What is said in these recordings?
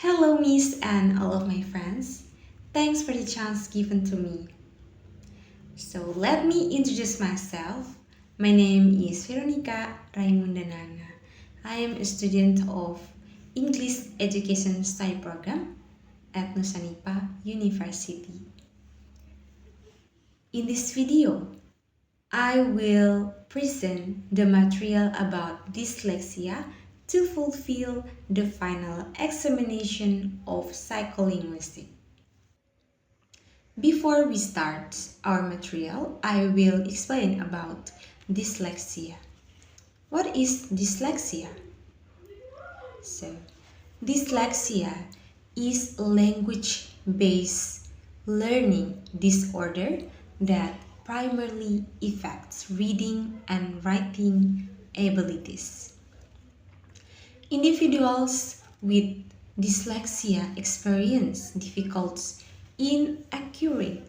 Hello, Miss, and all of my friends. Thanks for the chance given to me. So, let me introduce myself. My name is Veronica Raimundanana. I am a student of English Education Study Program at Nusanipa University. In this video, I will present the material about dyslexia to fulfill the final examination of psycholinguistic. Before we start our material, I will explain about dyslexia. What is dyslexia? So, dyslexia is a language-based learning disorder that primarily affects reading and writing abilities. Individuals with dyslexia experience difficulties in accurate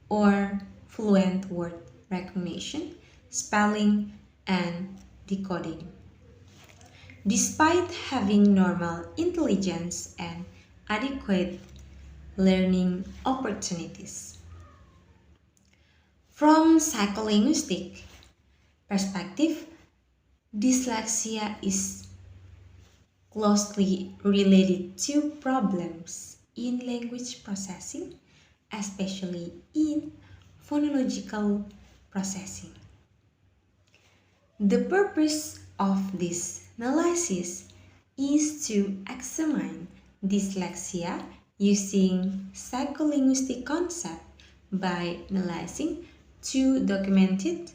or fluent word recognition, spelling, and decoding. Despite having normal intelligence and adequate learning opportunities. From psycholinguistic perspective, dyslexia is closely related to problems in language processing, especially in phonological processing. The purpose of this analysis is to examine dyslexia using psycholinguistic concept by analyzing two documented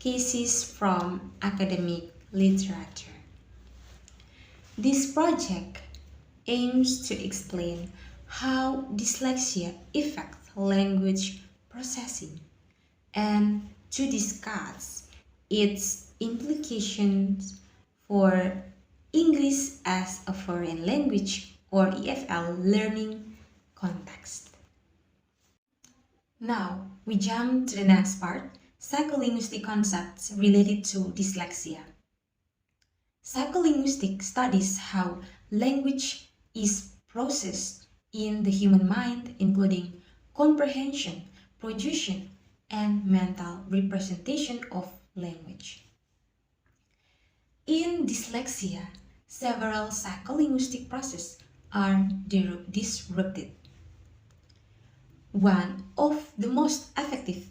cases from academic literature. This project aims to explain how dyslexia affects language processing and to discuss its implications for English as a foreign language or EFL learning context. Now, we jump to the next part, psycholinguistic concepts related to dyslexia. Psycholinguistic studies how language is processed in the human mind, including comprehension, production, and mental representation of language. In dyslexia, several psycholinguistic processes are disrupted. One of the most effective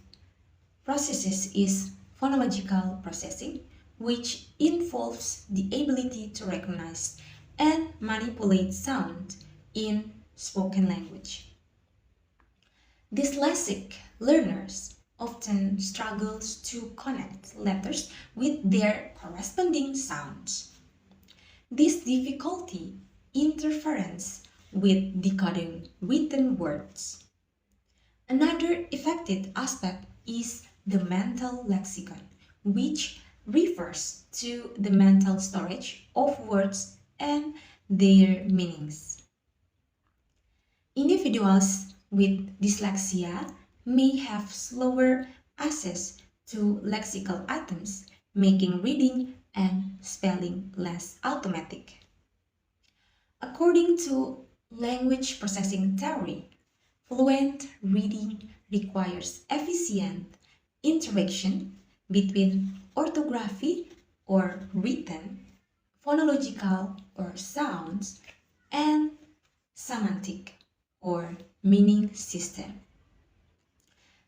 processes is phonological processing, which involves the ability to recognize and manipulate sound in spoken language. Dyslexic learners often struggle to connect letters with their corresponding sounds. This difficulty interferes with decoding written words. Another effective aspect is the mental lexicon, which refers to the mental storage of words and their meanings. Individuals with dyslexia may have slower access to lexical items, making reading and spelling less automatic. According to language processing theory, fluent reading requires efficient interaction between orthography or written, phonological or sounds, and semantic or meaning system.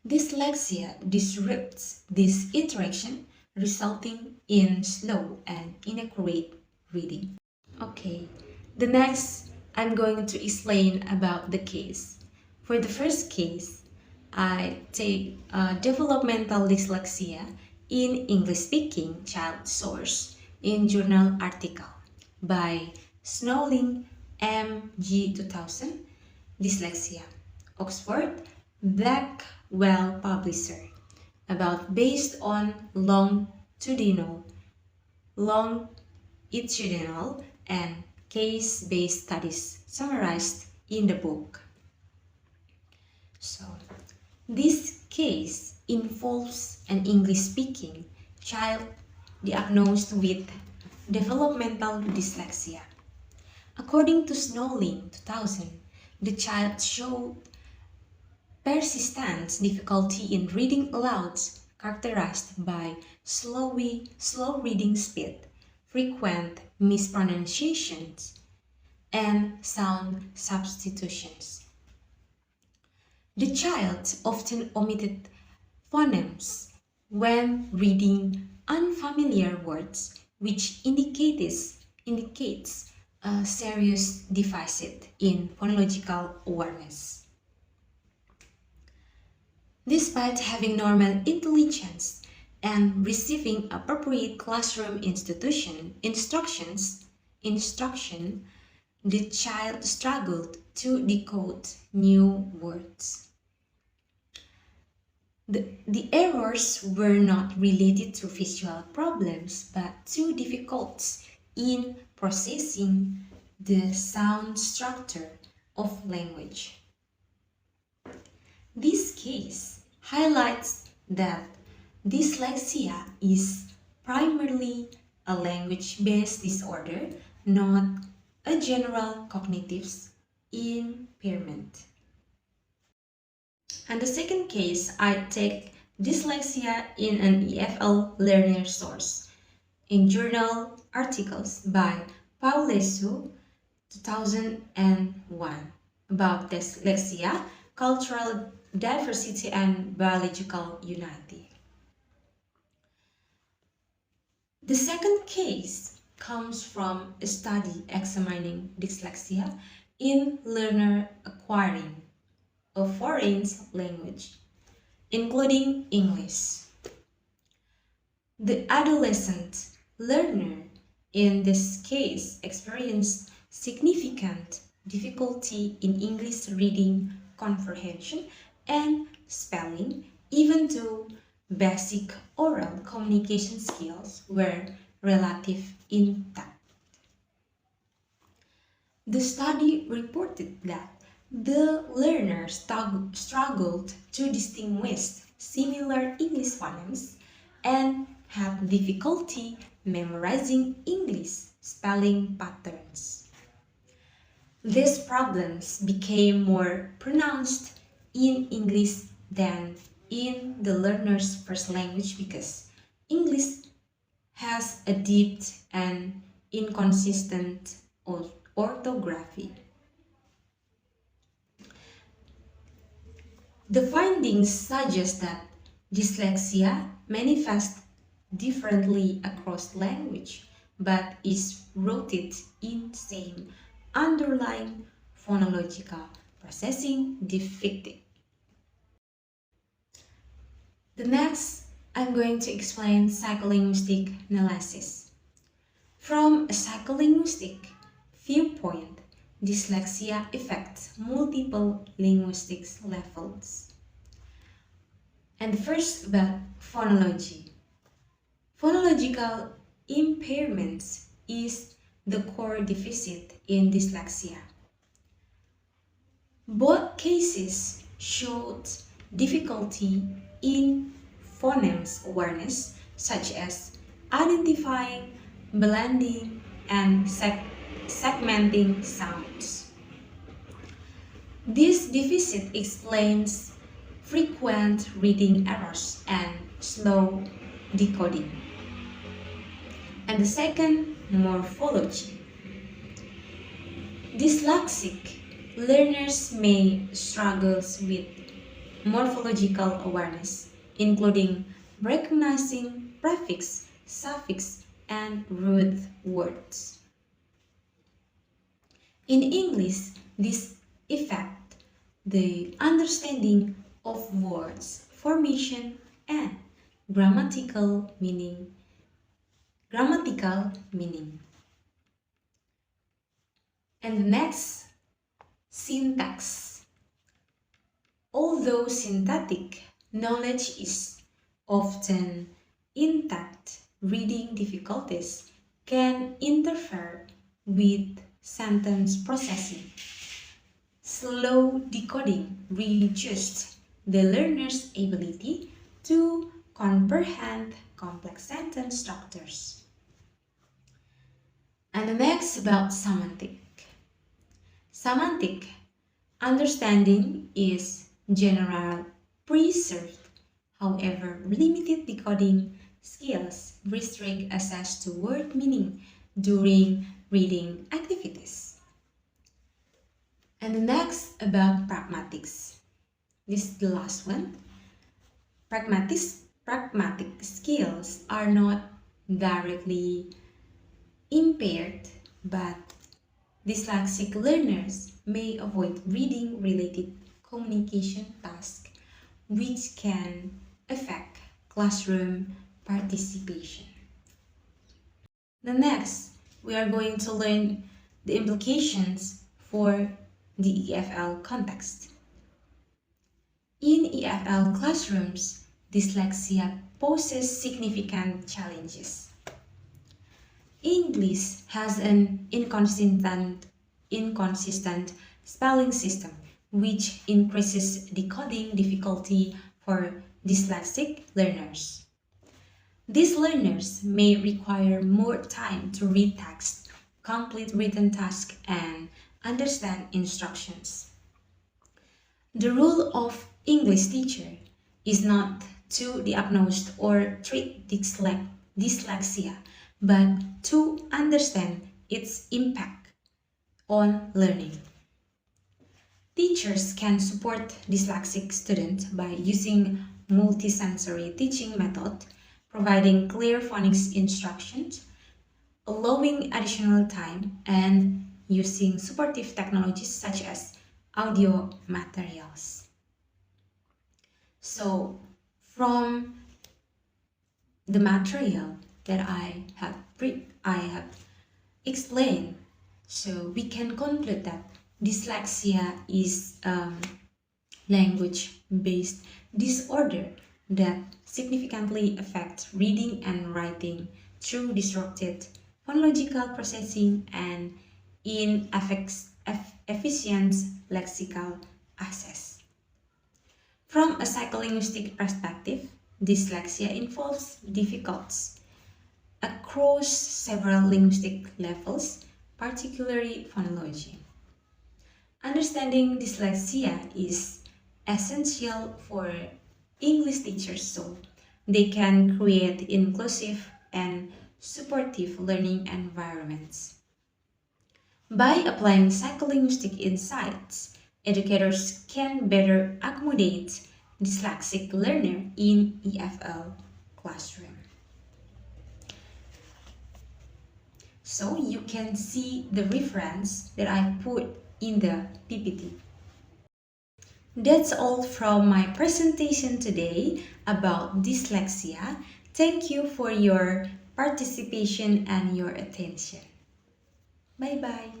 Dyslexia disrupts this interaction, resulting in slow and inaccurate reading. Okay, the next I'm going to explain about the case. For the first case, I take developmental dyslexia in English-speaking child source in journal article by Snowling M.G. 2000, Dyslexia, Oxford, Blackwell Publisher, about based on longitudinal and case-based studies summarized in the book. So, this case involves an English-speaking child diagnosed with developmental dyslexia. According to Snowling 2000, the child showed persistent difficulty in reading aloud, characterized by slow reading speed, frequent mispronunciations, and sound substitutions. The child often omitted phonemes when reading unfamiliar words, which indicates a serious deficit in phonological awareness. Despite having normal intelligence and receiving appropriate classroom instruction, the child struggled to decode new words. The errors were not related to visual problems, but to difficulties in processing the sound structure of language. This case highlights that dyslexia is primarily a language-based disorder, not a general cognitive impairment. And the second case, I take dyslexia in an EFL learner source in journal articles by Paulesu 2001 about dyslexia, cultural diversity and biological unity. The second case comes from a study examining dyslexia in learner acquiring a foreign language, including English. The adolescent learner in this case experienced significant difficulty in English reading comprehension and spelling, even though basic oral communication skills were relatively intact. The study reported that the learner struggled to distinguish similar English phonemes and had difficulty memorizing English spelling patterns. These problems became more pronounced in English than in the learner's first language because English has a deep and inconsistent orthography. The findings suggest that dyslexia manifests differently across language, but is rooted in same underlying phonological processing defect. The next, I'm going to explain psycholinguistic analysis. From a psycholinguistic viewpoint, dyslexia affects multiple linguistic levels. And first about phonology. Phonological impairments is the core deficit in dyslexia. Both cases showed difficulty in phonemes awareness, such as identifying, blending, and segmenting sounds. This deficit explains frequent reading errors and slow decoding. And the second, morphology. Dyslexic learners may struggle with morphological awareness, including recognizing prefix, suffix, and root words. In English, this affects the understanding of words, formation, and grammatical meaning. And the next, syntax. Although syntactic knowledge is often intact, reading difficulties can interfere with sentence processing. Slow decoding reduced the learner's ability to comprehend complex sentence structures. And the next about semantic. Semantic understanding is general preserved. However, limited decoding skills restrict access to word meaning during reading activities. And the next about pragmatics. This is the last one. Pragmatic skills are not directly impaired, but dyslexic learners may avoid reading-related communication tasks, which can affect classroom participation. The next, we are going to learn the implications for the EFL context. In EFL classrooms, dyslexia poses significant challenges. English has an inconsistent spelling system, which increases decoding difficulty for dyslexic learners. These learners may require more time to read text, complete written tasks, and understand instructions. The role of English teacher is not to diagnose or treat dyslexia, but to understand its impact on learning. Teachers can support dyslexic students by using multisensory teaching method, providing clear phonics instructions, allowing additional time, and using supportive technologies such as audio materials. So, from the material that I have explained, so we can conclude that dyslexia is a language-based disorder that significantly affects reading and writing through disrupted phonological processing and inefficient lexical access. From a psycholinguistic perspective, dyslexia involves difficulties across several linguistic levels, particularly phonology. Understanding dyslexia is essential for English teachers so they can create inclusive and supportive learning environments. By applying psycholinguistic insights, educators can better accommodate dyslexic learner in EFL classroom. So you can see the reference that I put in the PPT. That's all from my presentation today about dyslexia. Thank you for your participation and your attention. Bye-bye.